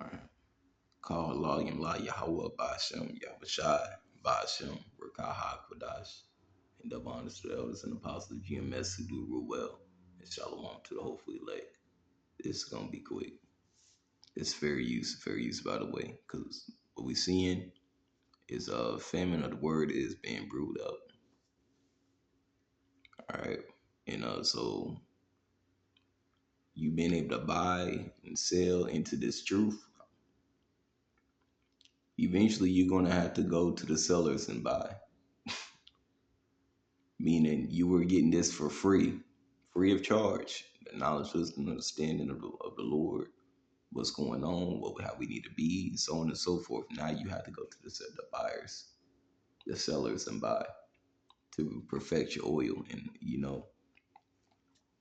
All right. Call Layim La Yahweh Bashem Yahushai Bashem Rakaha Kodash. And double honors to the elders and apostles of GMS who do rule well. And shalom to the hopefully elect. This is gonna be quick. It's fair use by the way, because what we seeing is famine of the word is being brewed up. All right, and so you being able to buy and sell into this truth, eventually you're gonna have to go to the sellers and buy. Meaning you were getting this for free, free of charge. The knowledge, wisdom, understanding of the Lord, what's going on, how we need to be, so on and so forth. Now you have to go to the buyers, the sellers, and buy to perfect your oil. And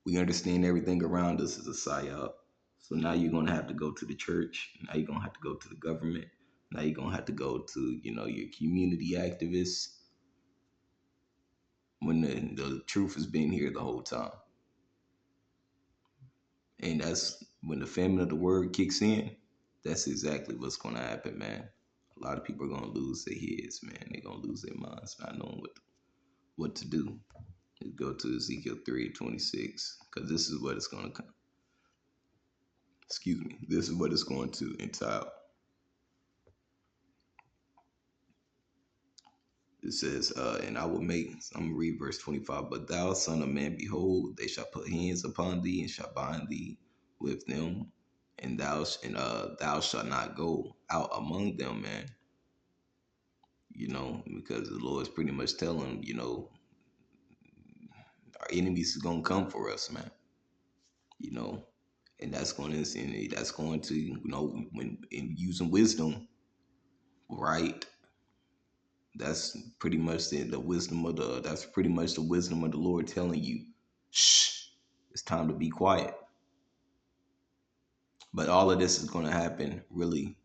we understand everything around us is a psyop. So now you're gonna have to go to the church. Now you're gonna have to go to the government. Now you're gonna have to go to your community activists when the truth has been here the whole time. And that's when the famine of the word kicks in. That's exactly what's gonna happen, man. A lot of people are gonna lose their heads, man. They're gonna lose their minds, not knowing what to do. Let's go to Ezekiel 3:26, because this is what it's gonna come. Excuse me. This is what it's going to entail. It says, and I will make, I'm going to read verse 25, but thou, son of man, behold, they shall put hands upon thee and shall bind thee with them, and thou shalt not go out among them, man. Because the Lord's pretty much telling, our enemies is going to come for us, man. You know, and that's going to, when in using wisdom, right? That's pretty much the wisdom of that's pretty much the wisdom of the Lord telling you, shh, it's time to be quiet. But all of this is going to happen really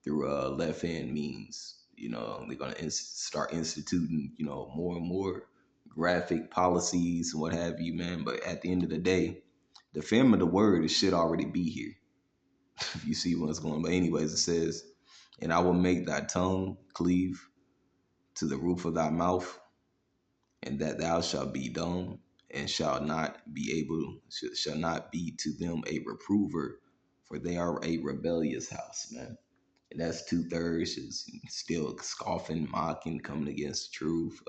through left hand means. They're going to start instituting, more and more graphic policies and what have you, man. But at the end of the day, the famine of the word, it should already be here. If you see what's going on. But anyways, it says, and I will make thy tongue cleave to the roof of thy mouth, and that thou shalt be dumb, and shall not be to them a reprover, for they are a rebellious house, man. And that's 2/3 is still scoffing, mocking, coming against the truth.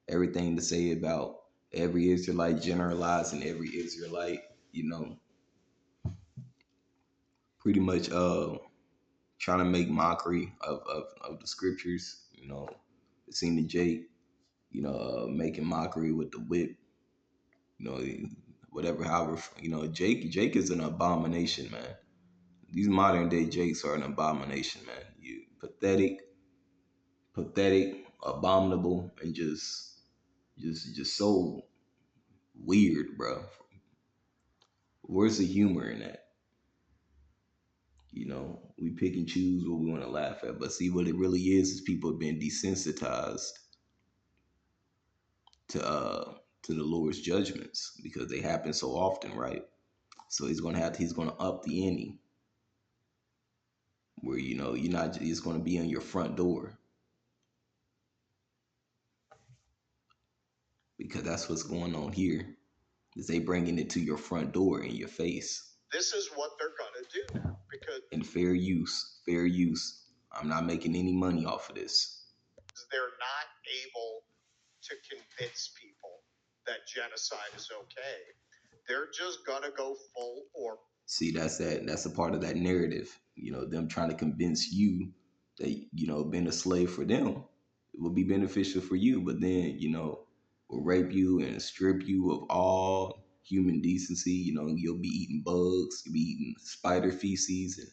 Everything to say about every Israelite, generalizing every Israelite, pretty much trying to make mockery of the scriptures. It seemed to Jake, making mockery with the whip, you know, whatever, however, Jake is an abomination, man. These modern day Jakes are an abomination, man. You pathetic, abominable, and just so weird, bro. Where's the humor in that? We pick and choose what we want to laugh at, but see what it really is people have been desensitized to to the Lord's judgments because they happen so often, right? So he's gonna up the ante where you're not it's gonna be on your front door because that's what's going on here. Is they bringing it to your front door in your face. This is what they're gonna do because and fair use, fair use. I'm not making any money off of this. They're not able to convince people that genocide is okay. They're just gonna go full or see that's a part of that narrative. Them trying to convince you that being a slave for them it will be beneficial for you, but then will rape you and strip you of all human decency. You'll be eating bugs, you'll be eating spider feces, and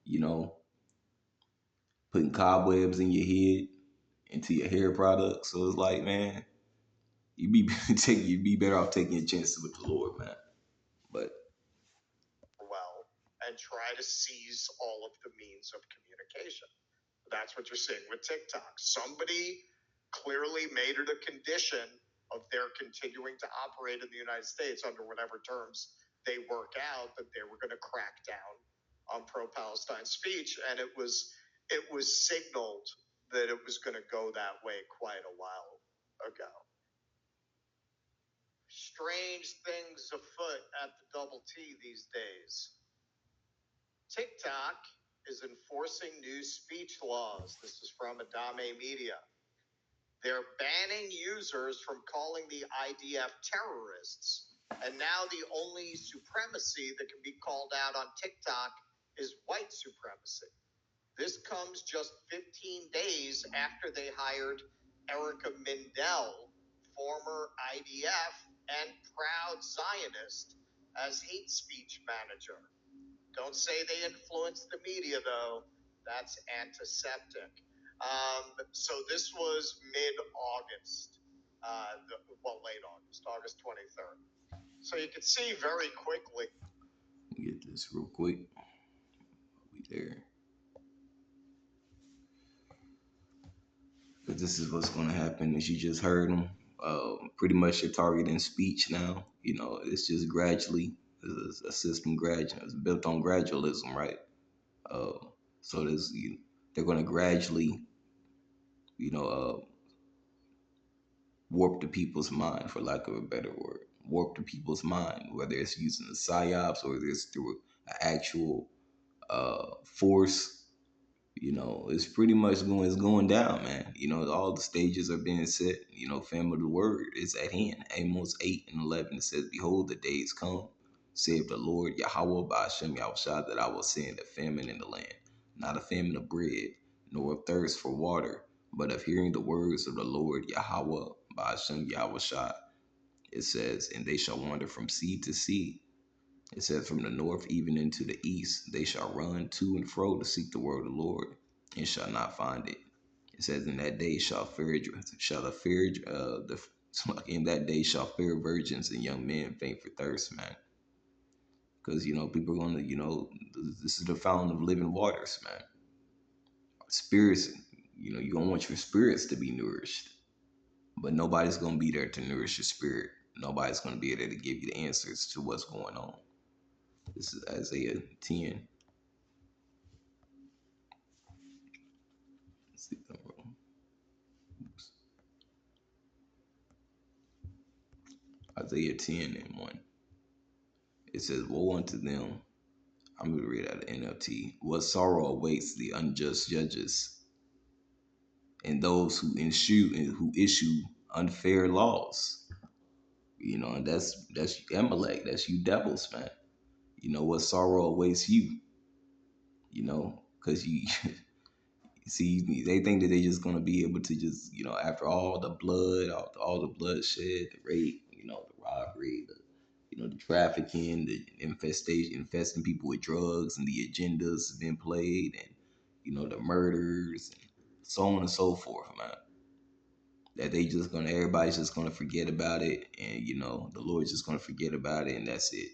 you know putting cobwebs in your head into your hair products. So it's like, man, you'd be better off taking your chances with the Lord, man. But well, and try to seize all of the means of communication. That's what you're seeing with TikTok. Somebody clearly made it a condition of their continuing to operate in the United States under whatever terms they work out that they were going to crack down on pro-Palestine speech, and it was signaled that it was going to go that way quite a while ago. Strange things afoot at the Double T these days. TikTok is enforcing new speech laws. This is from Adame Media. They're banning users from calling the IDF terrorists. And now the only supremacy that can be called out on TikTok is white supremacy. This comes just 15 days after they hired Erica Mindell, former IDF and proud Zionist, as hate speech manager. Don't say they influenced the media, though. That's antiseptic. So this was mid-August, late August, August 23rd. So you can see very quickly. Get this real quick. We there. Because this is what's going to happen, as you just heard them. Pretty much you're targeting speech now. You know, it's just gradually, it's a system gradual. It's built on gradualism, right? Uh, so they're going to gradually, you know, warp the people's mind, for lack of a better word. Warp the people's mind, whether it's using the psyops or whether it's through an actual force. You know, it's pretty much going down, man. You know, all the stages are being set. You know, family of the word is at hand. Amos 8:11, it says, "Behold, the days come, saith the Lord Yahweh by Hashem Yahushua, that I will send a famine in the land, not a famine of bread, nor of thirst for water, but of hearing the words of the Lord Yahweh by Hashem Yahushua." It says, "And they shall wander from sea to sea." It says, "From the north even into the east, they shall run to and fro to seek the word of the Lord, and shall not find it." It says, "In that day in that day shall fair virgins and young men faint for thirst," man. Because, you know, people are gonna, you know, this is the fountain of living waters, man. Spirits, you know, you're gonna want your spirits to be nourished, but nobody's gonna be there to nourish your spirit. Nobody's gonna be there to give you the answers to what's going on. This is Isaiah 10. Let's see if I'm wrong. Oops. Isaiah 10 and 1. It says, "Woe unto them." I'm going to read out of NLT. "What sorrow awaits the unjust judges and those who issue unfair laws." You know, and that's Amalek. That's you devils, man. You know what sorrow awaits you. You know, because you see, they think that they're just gonna be able to just, you know, after all the blood, all the bloodshed, the rape, you know, the robbery, the trafficking, the infesting people with drugs, and the agendas have been played, and the murders, and so on and so forth, man. That everybody's just gonna forget about it, and the Lord's just gonna forget about it, and that's it.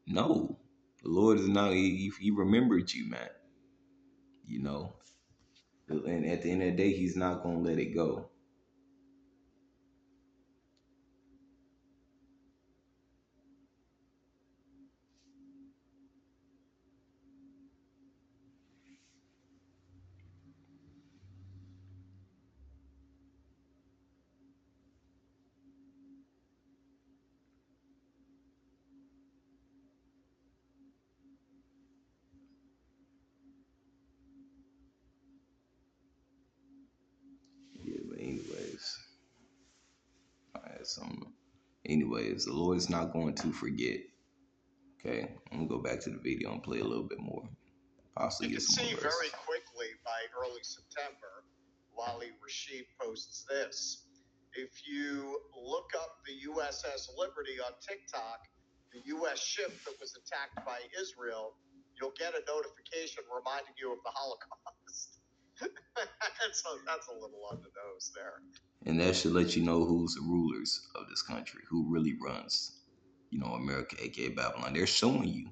No, the Lord is not. He remembered you, man. You know, and at the end of the day, He's not gonna let it go. Yeah, but anyways, the Lord is not going to forget. Okay, I'm gonna go back to the video and play a little bit more. Possibly you can see very quickly by early September, Wally Rashid posts this. If you look up the USS Liberty on TikTok, the U.S. ship that was attacked by Israel, you'll get a notification reminding you of the Holocaust. So that's a little on the nose there. And that should let you know who's the rulers of this country, who really runs, America, aka Babylon. They're showing you.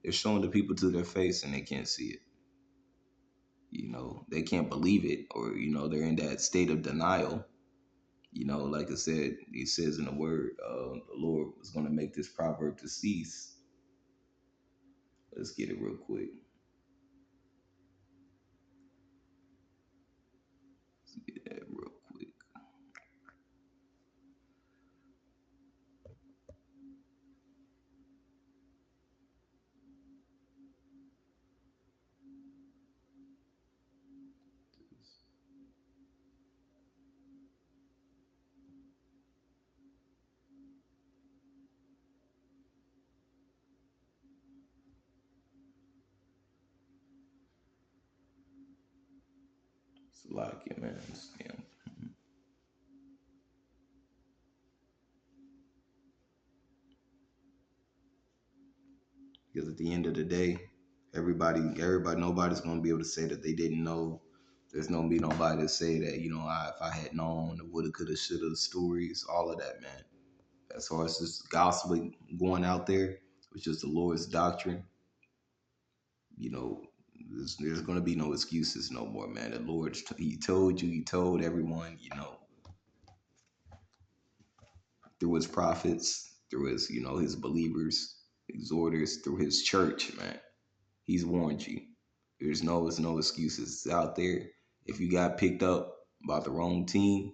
They're showing the people to their face and they can't see it. They can't believe it, or, they're in that state of denial. Like I said, it says in the word, the Lord was going to make this proverb to cease. Let's get it real quick. Like it, man. Damn. Because at the end of the day, nobody's gonna be able to say that they didn't know. There's no be nobody to say that if I had known, the woulda, coulda, shoulda stories, all of that, man. As far as this gospel going out there, which is the Lord's doctrine, you know, there's gonna be no excuses no more, man. The Lord, He told you, He told everyone, through His prophets, through His, His believers, exhorters, through His church, man. He's warned you. There's no excuses out there. If you got picked up by the wrong team,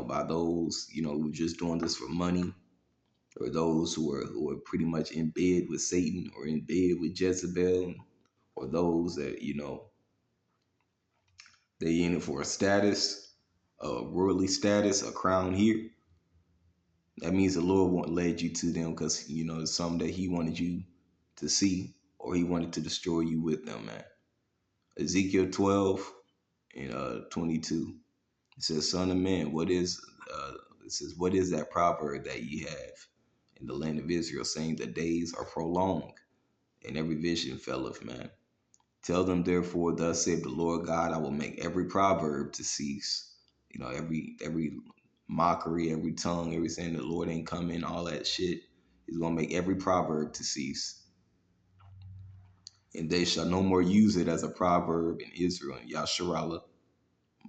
by those, who just doing this for money, or those who are pretty much in bed with Satan or in bed with Jezebel, or those that, they in it for a status, a worldly status, a crown here. That means the Lord won't lead you to them because, it's something that He wanted you to see, or He wanted to destroy you with them, man. Ezekiel 12 and 22. It says, "Son of man, it says, what is that proverb that ye have in the land of Israel, saying the days are prolonged, and every vision felleth, man? Tell them therefore, thus saith the Lord God, I will make every proverb to cease." Every mockery, every tongue, every saying the Lord ain't coming, all that shit. He's gonna make every proverb to cease. And they shall no more use it as a proverb in Israel and Yasharallah,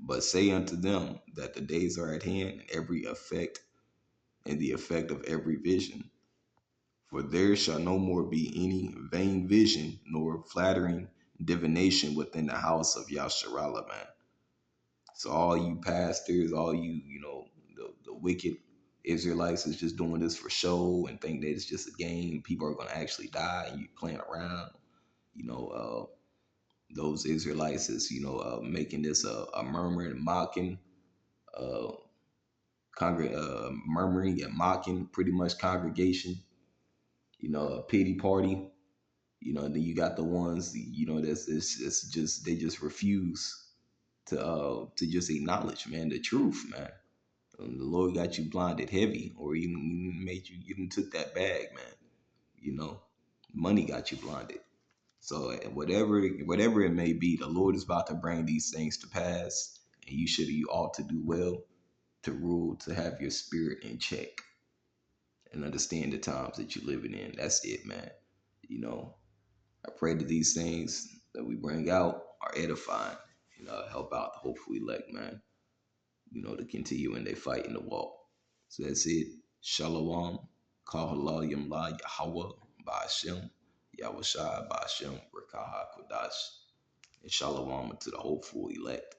but say unto them that the days are at hand, and every effect and the effect of every vision. For there shall no more be any vain vision nor flattering divination within the house of Yasharallah, man. So all you pastors, all you, the wicked Israelites is just doing this for show and think that it's just a game. People are going to actually die and you playing around. You know, those Israelites is, making this a murmuring and mocking, uh, murmuring and mocking pretty much congregation, a pity party. And then you got the ones, that's it's just they just refuse to just acknowledge, man, the truth, man. The Lord got you blinded heavy, or even made you even took that bag, man. You know, money got you blinded. So whatever it may be, the Lord is about to bring these things to pass, and you ought to do well to rule, to have your spirit in check, and understand the times that you're living in. That's it, man. You know, I pray that these things that we bring out are edifying, help out the hopeful elect, man, to continue in their fight in the walk. So that's it. Shalom. Kahala Yamla Yahweh Ba'ashem. Yahushua Ba'ashem Rakaha Kodash. And shalom to the hopeful elect.